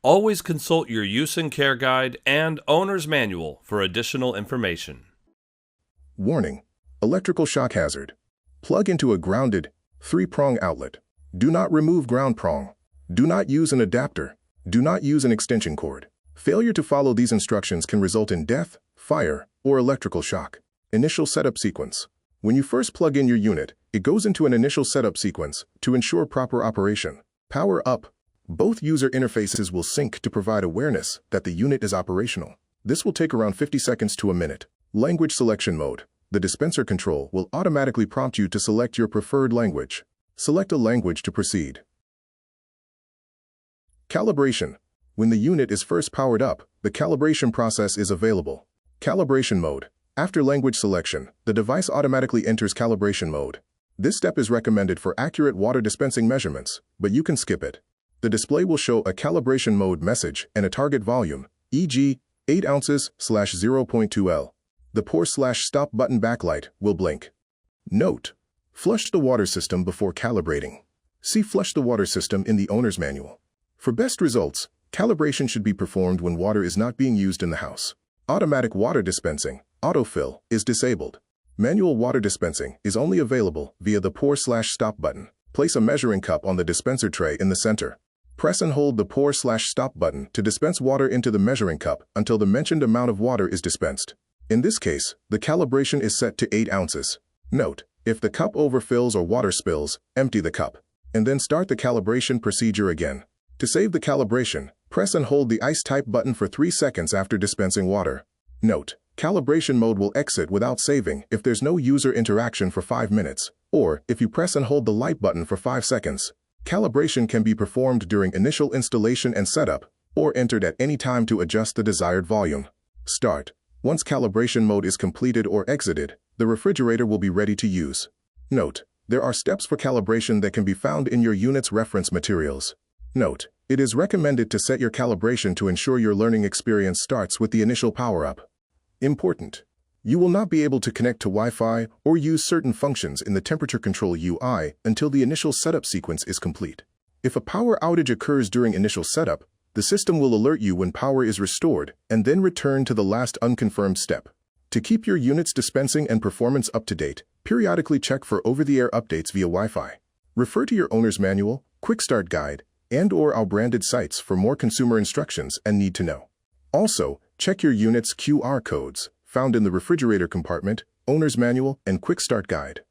Always consult your use and care guide and owner's manual for additional information. Warning: electrical shock hazard. Plug into a grounded 3-prong outlet. Do not remove ground prong. Do not use an adapter. Do not use an extension cord. Failure to follow these instructions can result in death, fire, or electrical shock. Initial setup sequence. When you first plug in your unit, it goes into an initial setup sequence to ensure proper operation. Power up. Both user interfaces will sync to provide awareness that the unit is operational. This will take around 50 seconds to a minute. Language selection mode. The dispenser control will automatically prompt you to select your preferred language. Select a language to proceed. Calibration. When the unit is first powered up, the calibration process is available. Calibration mode. After language selection, the device automatically enters calibration mode. This step is recommended for accurate water dispensing measurements, but you can skip it. The display will show a calibration mode message and a target volume, e.g., 8 ounces/0.2 L. The pour/stop button backlight will blink. Note: flush the water system before calibrating. See Flush the water system in the owner's manual. For best results, calibration should be performed when water is not being used in the house. Automatic water dispensing, autofill, is disabled. Manual water dispensing is only available via the pour/stop button. Place a measuring cup on the dispenser tray in the center. Press and hold the pour/stop button to dispense water into the measuring cup until the mentioned amount of water is dispensed. In this case, the calibration is set to 8 ounces. Note: if the cup overfills or water spills, empty the cup, and then start the calibration procedure again. To save the calibration, press and hold the Ice Type button for 3 seconds after dispensing water. Note: calibration mode will exit without saving if there's no user interaction for 5 minutes, or if you press and hold the light button for 5 seconds. Calibration can be performed during initial installation and setup, or entered at any time to adjust the desired volume. Start. Once calibration mode is completed or exited, the refrigerator will be ready to use. Note: there are steps for calibration that can be found in your unit's reference materials. Note: it is recommended to set your calibration to ensure your learning experience starts with the initial power-up. Important: you will not be able to connect to Wi-Fi or use certain functions in the temperature control UI until the initial setup sequence is complete. If a power outage occurs during initial setup, the system will alert you when power is restored and then return to the last unconfirmed step. To keep your unit's dispensing and performance up to date, periodically check for over-the-air updates via Wi-Fi. Refer to your owner's manual, quick start guide, and/or our branded sites for more consumer instructions and need to know. Also, check your unit's QR codes, found in the refrigerator compartment, owner's manual, and quick start guide.